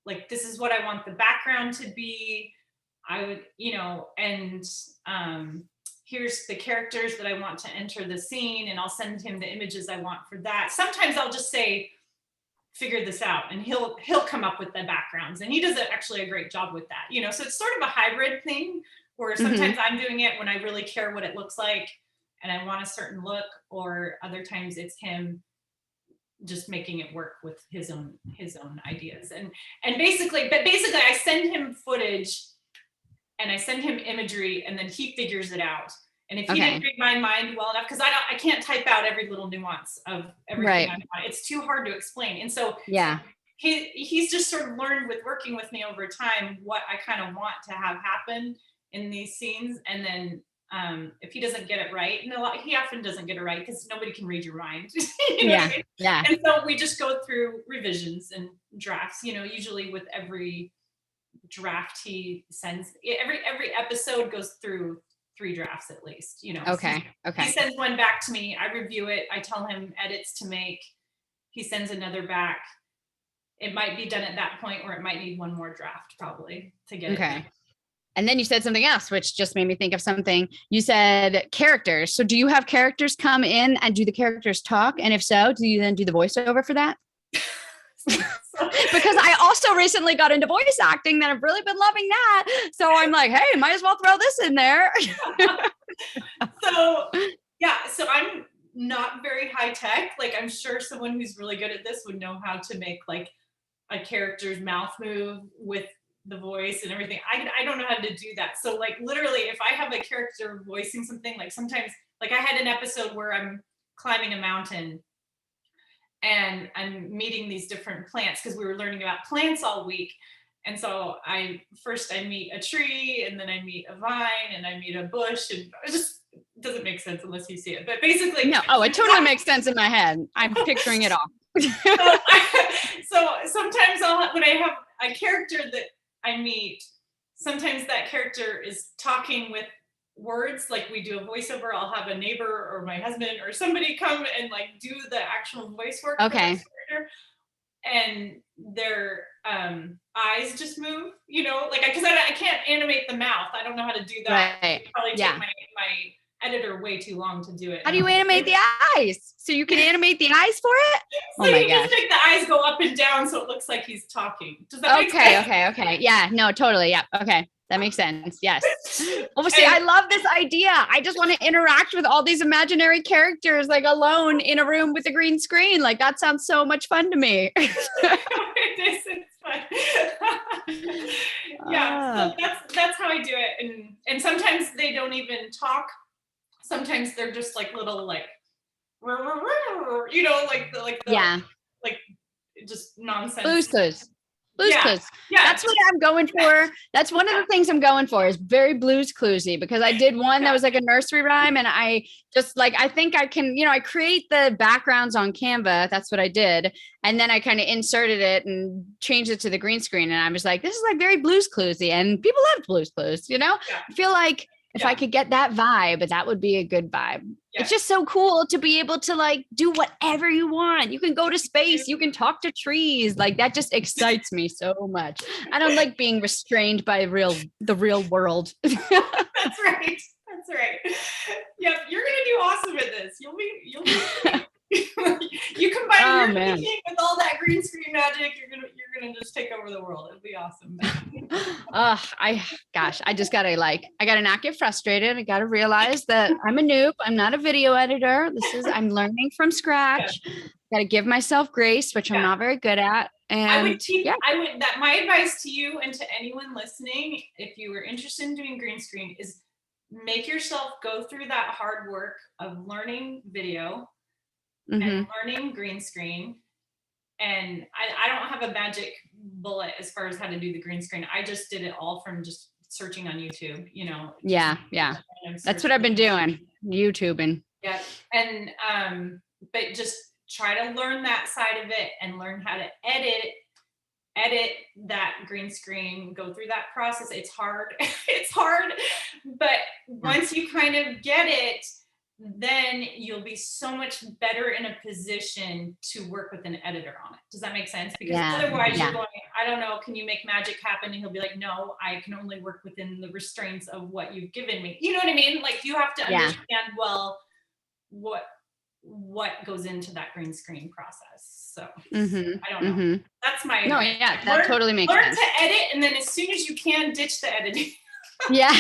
like, this is what I want the background to be. I would, and here's the characters that I want to enter the scene, and I'll send him the images I want for that. Sometimes I'll just say, figure this out, and he'll come up with the backgrounds, and he does actually a great job with that. So it's sort of a hybrid thing, where sometimes I'm doing it when I really care what it looks like and I want a certain look, or other times it's him just making it work with his own ideas. And basically I send him footage and I send him imagery, and then he figures it out. And if he didn't read my mind well enough, because I can't type out every little nuance of everything I want. It's too hard to explain. And so Yeah. he's just sort of learned with working with me over time what I kind of want to have happen in these scenes. And then if he doesn't get it right, and he often doesn't get it right because nobody can read your mind. You know what I mean? Yeah. And so we just go through revisions and drafts, usually with every draft he sends. Every episode goes through 3 drafts at least. Okay. He sends one back to me, I review it, I tell him edits to make, he sends another back. It might be done at that point, or it might need one more draft probably to get it done. And then you said something else, which just made me think of something. You said characters. So do you have characters come in and do the characters talk? And if so, do you then do the voiceover for that? Because I also recently got into voice acting, and I've really been loving that. So I'm like, hey, might as well throw this in there. So I'm not very high tech. Like I'm sure someone who's really good at this would know how to make like a character's mouth move with the voice and everything. I don't know how to do that. So like literally if I have a character voicing something, like sometimes, like I had an episode where I'm climbing a mountain and I'm meeting these different plants, because we were learning about plants all week. And so I meet a tree, and then I meet a vine, and I meet a bush, and it just doesn't make sense unless you see it. But basically, no, it totally makes sense in my head. I'm picturing it all. So sometimes when I have a character that I meet, sometimes that character is talking with words, like we do a voiceover. I'll have a neighbor or my husband or somebody come and like do the actual voice work. Okay. For the character, and their eyes just move, like because I can't animate the mouth. I don't know how to do that. Right. Probably take my editor way too long to do it. How do you animate the eyes? So you can animate the eyes for it? So you just make the eyes go up and down so it looks like he's talking. Does that make sense? Okay. Yeah, no, totally. Yeah. Okay. That makes sense. Yes. Well, see, I love this idea. I just want to interact with all these imaginary characters, like alone in a room with a green screen. Like that sounds so much fun to me. It is. It's fun. Yeah. So that's how I do it. And sometimes they don't even talk. Sometimes they're just like little like like just nonsense. Blues Clues. Blues Clues. Yeah. That's what I'm going for. That's one of the things I'm going for is very Blues Cluesy, because I did one that was like a nursery rhyme, and I just like, I think I can, I create the backgrounds on Canva. That's what I did. And then I kind of inserted it and changed it to the green screen. And I was like, this is like very Blues Cluesy, and people love Blues Clues, I feel like if I could get that vibe, that would be a good vibe. It's just so cool to be able to like do whatever you want. You can go to space, you can talk to trees. Like that just excites me so much. I don't like being restrained by the real world. That's right. That's right. Yep, you're gonna do awesome at this. You'll be you combine your thinking with all that green screen magic, you're gonna just take over the world. It'll be awesome. I just gotta I gotta not get frustrated. I gotta realize that I'm a noob. I'm not a video editor. I'm learning from scratch. Gotta give myself grace, which I'm not very good at. And my advice to you and to anyone listening, if you were interested in doing green screen, is make yourself go through that hard work of learning video and learning green screen. And I don't have a magic bullet as far as how to do the green screen. I just did it all from just searching on YouTube, Yeah. That's what I've been doing. YouTubing. Yeah. And, but just try to learn that side of it and learn how to edit that green screen, go through that process. It's hard. It's hard. But once you kind of get it, then you'll be so much better in a position to work with an editor on it. Does that make sense? Because otherwise you're going, I don't know, can you make magic happen? And he'll be like, no, I can only work within the restraints of what you've given me. You know what I mean? Like you have to understand, well, what goes into that green screen process. So I don't know. That's my that totally makes sense. Learn to edit, and then as soon as you can, ditch the editing. Yeah.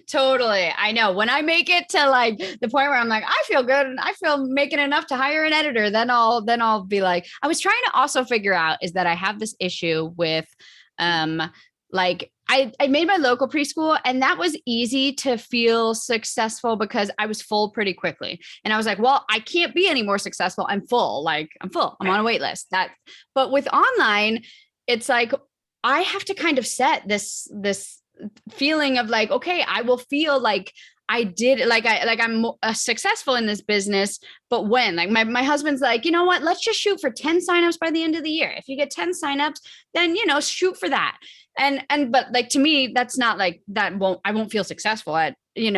Totally. I know when I make it to like the point where I'm like, I feel good and I feel making enough to hire an editor, then I'll be like, I was trying to also figure out is that I have this issue with, like I made my local preschool, and that was easy to feel successful because I was full pretty quickly. And I was like, well, I can't be any more successful. I'm full. I'm on a wait list. But with online, it's like, I have to kind of set this feeling of like, okay, I will feel like I did, I'm successful in this business, but when like my husband's like, you know what, let's just shoot for 10 signups by the end of the year. If you get 10 signups, then, shoot for that. But like, to me, that's not like I won't feel successful with 10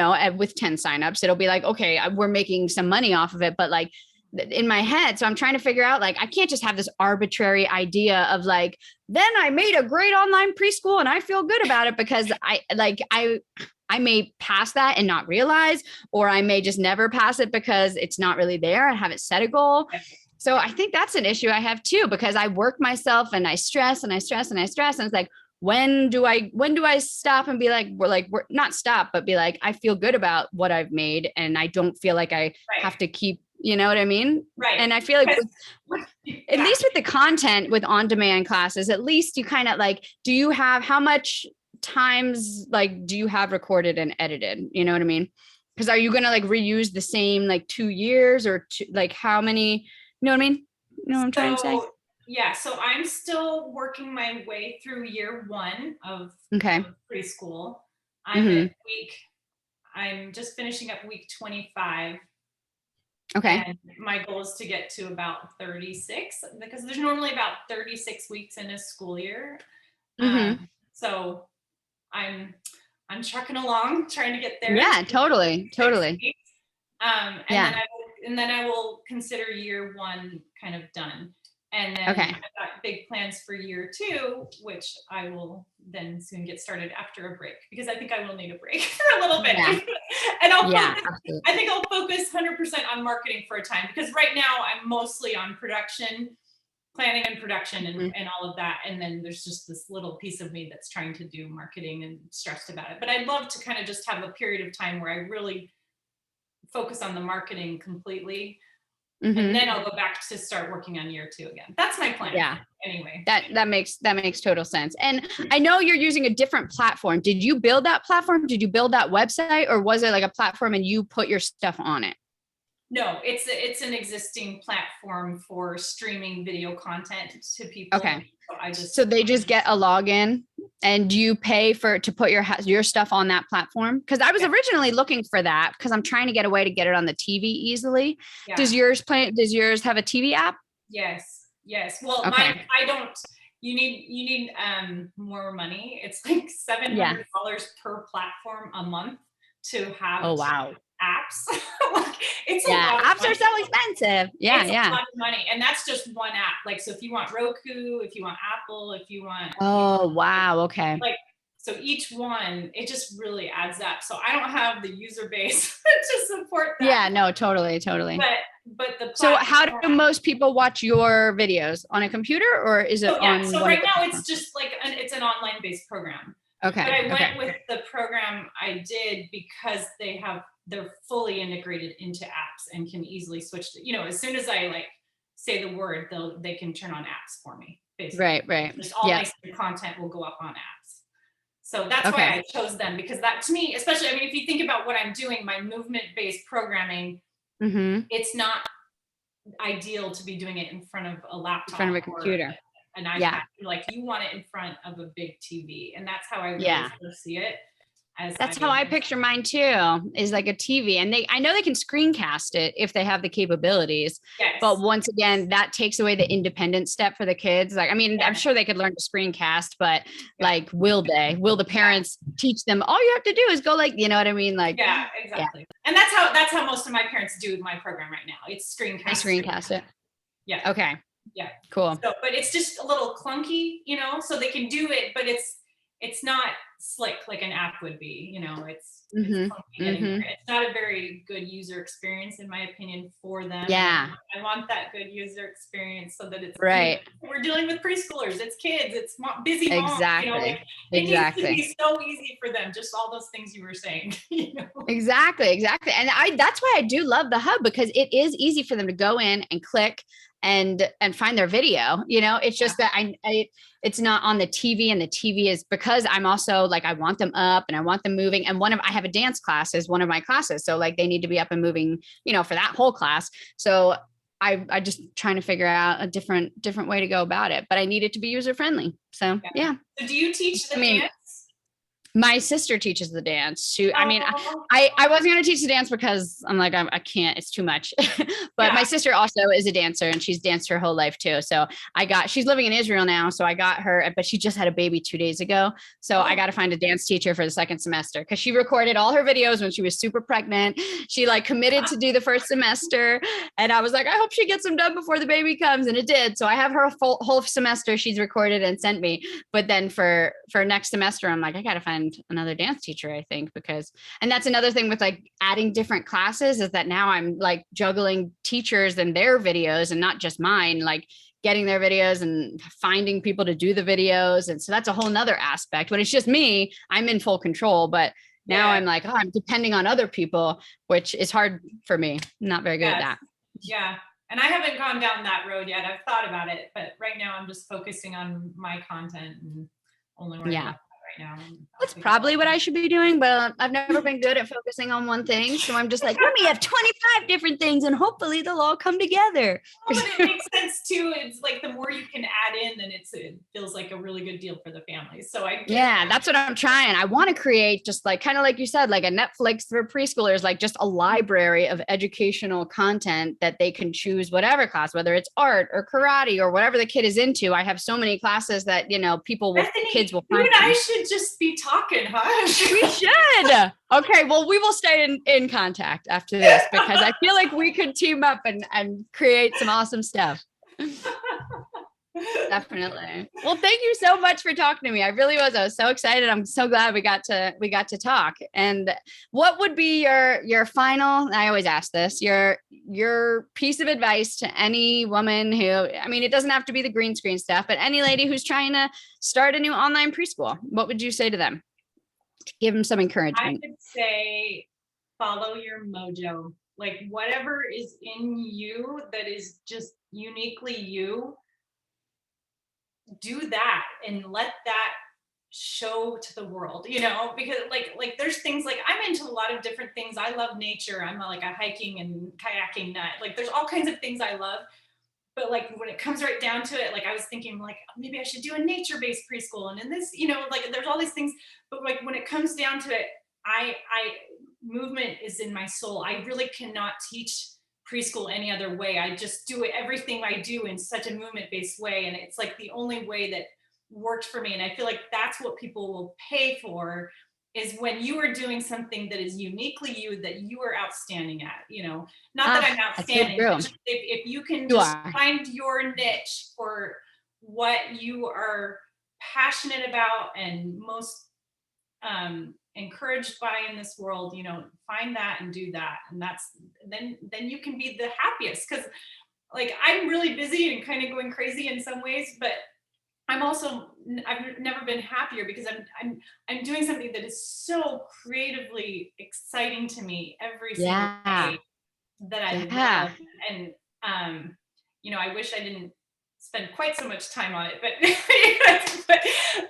signups. It'll be like, okay, we're making some money off of it, but like in my head. So I'm trying to figure out, like, I can't just have this arbitrary idea of like, then I made a great online preschool and I feel good about it, because I may pass that and not realize, or I may just never pass it because it's not really there. I haven't set a goal. So I think that's an issue I have too, because I work myself and I stress and I stress and I stress. And it's like, when do I stop and be like, we're not stop, but be like, I feel good about what I've made and I don't feel like I have to keep, you know what I mean? Right. And I feel like at least with the content with on-demand classes, at least you kind of like, do you have how much times like do you have recorded and edited? You know what I mean? Because are you going to like reuse the same like 2 years or like how many, you know what I mean? You know what I'm trying to say? Yeah. So I'm still working my way through year 1 of preschool. I'm just finishing up week 25. Okay. And my goal is to get to about 36, because there's normally about 36 weeks in a school year. So I'm trucking along, trying to get there. Yeah, totally. And then I will consider year 1 kind of done. And then I've got big plans for year 2, which I will then soon get started after a break, because I think I will need a break for a little bit. Yeah. And I think I'll focus 100% on marketing for a time, because right now I'm mostly on planning and production and all of that. And then there's just this little piece of me that's trying to do marketing and stressed about it. But I'd love to kind of just have a period of time where I really focus on the marketing completely. And then I'll go back to start working on year 2 again. That's my plan. Yeah. Anyway, that makes total sense. And I know you're using a different platform. Did you build that platform? Did you build that website, or was it like a platform and you put your stuff on it? No, it's an existing platform for streaming video content to people. Okay. So I just So they just get a login, and you pay to put your stuff on that platform? Because I was originally looking for that because I'm trying to get a way to get it on the TV easily. yeah. Does yours have a TV app? Yes. Yes. Well, Okay. mine, I don't, you need more money. It's like $700 per platform a month to have Oh, wow. apps. Like, it's a Yeah. lot of Apps are money. so expensive. Yeah. It's Yeah. a lot of money. And that's just one app. Like, so if you want Roku, if you want Apple, if you want, Oh, wow. Okay. like, so each one, it just really adds up. So I don't have the user base to support that. Yeah. No, totally. Totally. But the So how platform, do most people watch your videos? On a computer, or is it on so one right of the now platforms? it's just like it's an online based program. Okay. But I Okay. went with the program I did because they're fully integrated into apps and can easily switch to, as soon as I like say the word, they can turn on apps for me, basically. Right. Just all Yeah. my content will go up on apps. So that's Okay. why I chose them, because that to me, especially, I mean, if you think about what I'm doing, my movement-based programming, Mm-hmm. it's not ideal to be doing it in front of a laptop, In front of a computer. an iPad. Yeah. Like, you want it in front of a big TV, and that's how I really Yeah. first see it. That's how I picture mine too, is like a TV. And I know they can screencast it if they have the capabilities. Yes. But once again, that takes away the independent step for the kids. Like, I mean, I'm sure they could learn to screencast, but like, will the parents teach them? All you have to do is go, like, you know what I mean? Like, yeah, exactly. And that's how most of my parents do my program right now. It's screencast. I screencast it. Yeah. Okay. Yeah. Cool. So, but it's just a little clunky, so they can do it, but it's not slick like an app would be, it's clunky getting there. It's not a very good user experience, in my opinion, for them. Yeah. I want that good user experience so that it's right. We're dealing with preschoolers, it's kids, it's busy moms, Exactly. it needs to be so easy for them. Just all those things you were saying. Exactly. And that's why I do love the hub, because it is easy for them to go in and click and find their video. It's just that it's not on the TV, and the TV is because I'm also like, I want them up and I want them moving. And I have a dance class as one of my classes. So like, they need to be up and moving, for that whole class. So I just trying to figure out a different way to go about it, but I need it to be user friendly. So yeah. So do you teach the dance? My sister teaches the dance. I wasn't going to teach the dance because I'm like, I can't, it's too much. But my sister also is a dancer, and she's danced her whole life too. So she's living in Israel now. So I got her, but she just had a baby 2 days ago. So I got to find a dance teacher for the second semester, because she recorded all her videos when she was super pregnant. She like committed to do the first semester. And I was like, I hope she gets them done before the baby comes. And it did. So I have her whole semester she's recorded and sent me. But then for next semester, I'm like, I got to find another dance teacher, I think, and that's another thing with like adding different classes, is that now I'm like juggling teachers and their videos and not just mine, like getting their videos and finding people to do the videos. And so that's a whole nother aspect. When it's just me, I'm in full control, but now I'm like, I'm depending on other people, which is hard for me. I'm not very good at that. Yeah. And I haven't gone down that road yet. I've thought about it, but right now I'm just focusing on my content and only working on right now. That's probably what I should be doing, but I've never been good at focusing on one thing. So I'm just like, let me have 25 different things and hopefully they'll all come together. But it makes sense too. It's like the more you can add in, then it feels like a really good deal for the family. So that's what I'm trying. I want to create just like, kind of like you said, like a Netflix for preschoolers, like just a library of educational content that they can choose whatever class, whether it's art or karate or whatever the kid is into. I have so many classes that, kids will find. You and I should just be talking, huh? We should. Okay, well, we will stay in contact after this, because I feel like we could team up and create some awesome stuff. Definitely. Well, thank you so much for talking to me. I was so excited. I'm so glad we got to talk. And what would be your final, I always ask this, your piece of advice to any woman who, it doesn't have to be the green screen stuff, but any lady who's trying to start a new online preschool? What would you say to them to give them some encouragement? I would say follow your mojo. Like, whatever is in you that is just uniquely you, do that and let that show to the world, because like there's things like I'm into a lot of different things. I love nature. I'm like a hiking and kayaking nut. Like there's all kinds of things I love. But like when it comes right down to it, like I was thinking like maybe I should do a nature-based preschool. And in this, like there's all these things, but like when it comes down to it, I movement is in my soul. I really cannot teach preschool any other way. I just do it, everything I do in such a movement-based way. And it's like the only way that worked for me. And I feel like that's what people will pay for, is when you are doing something that is uniquely you, that you are outstanding at, not that I'm outstanding, but just if you can just find your niche for what you are passionate about and most encouraged by in this world, find that and do that. And then you can be the happiest. Cause like I'm really busy and kind of going crazy in some ways, but I've never been happier because I'm doing something that is so creatively exciting to me every single day that I love. And, I wish I didn't spend quite so much time on it,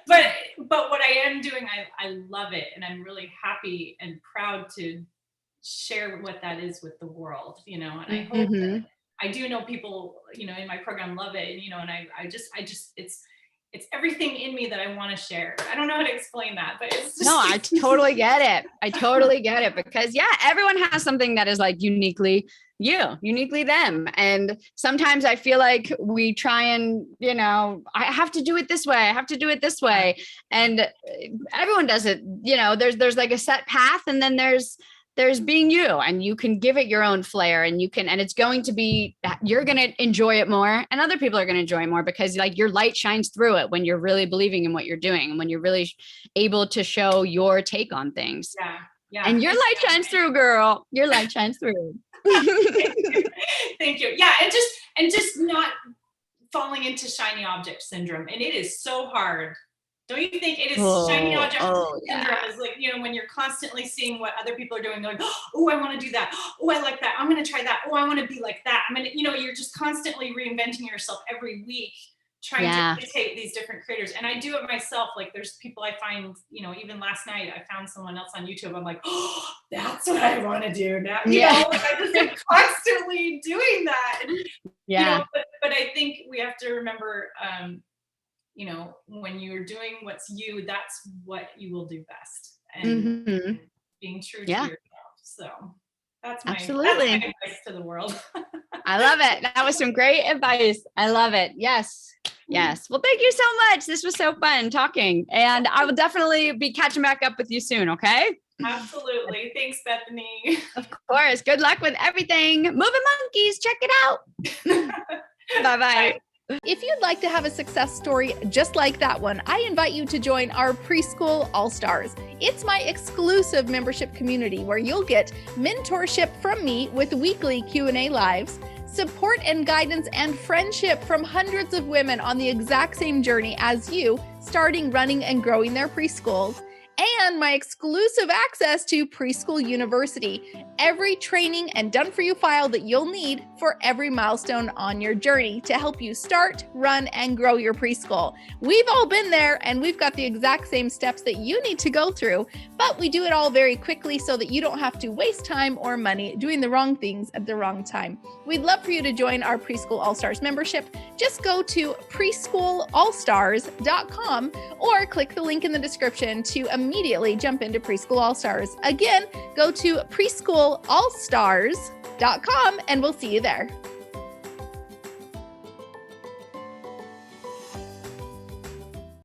but what I am doing, I love it. And I'm really happy and proud to share what that is with the world, and I hope that I do know people, in my program love it. And, and I just, it's everything in me that I want to share. I don't know how to explain that, but it's just. No, I totally get it. I totally get it because everyone has something that is like uniquely uniquely them. And sometimes I feel like we try and, I have to do it this way. I have to do it this way. And everyone does it, there's like a set path, and then there's being you, and you can give it your own flair, and it's going to be, you're going to enjoy it more, and other people are going to enjoy it more because like your light shines through it when you're really believing in what you're doing, and when you're really able to show your take on things. Yeah. And your light shines through, girl. Your light shines through. Thank you. Yeah. And just not falling into shiny object syndrome. And it is so hard. Don't you think it is? Shiny object syndrome is like, when you're constantly seeing what other people are doing, going, oh, I want to do that. Oh, I like that. I'm going to try that. Oh, I want to be like that. You're just constantly reinventing yourself every week, trying to imitate these different creators. And I do it myself. Like there's people I find, even last night I found someone else on YouTube. I'm like, oh, that's what I want to do now. I just am constantly doing that. And, but I think we have to remember, when you're doing what's you, that's what you will do best, and being true to yourself. So that's my advice to the world. I love it. That was some great advice. I love it. Yes. Well, thank you so much. This was so fun talking, and I will definitely be catching back up with you soon. Okay. Absolutely. Thanks, Bethany. Of course. Good luck with everything. Moving Monkeys. Check it out. Bye-bye. Bye. If you'd like to have a success story just like that one, I invite you to join our Preschool All-Stars. It's my exclusive membership community where you'll get mentorship from me with weekly Q&A lives, support and guidance and friendship from hundreds of women on the exact same journey as you, starting, running, and growing their preschools, and my exclusive access to Preschool University, every training and done-for-you file that you'll need for every milestone on your journey to help you start, run, and grow your preschool. We've all been there, and we've got the exact same steps that you need to go through, but we do it all very quickly so that you don't have to waste time or money doing the wrong things at the wrong time. We'd love for you to join our Preschool All-Stars membership. Just go to preschoolallstars.com or click the link in the description to immediately jump into Preschool All-Stars. Again, go to preschoolallstars.com and we'll see you there.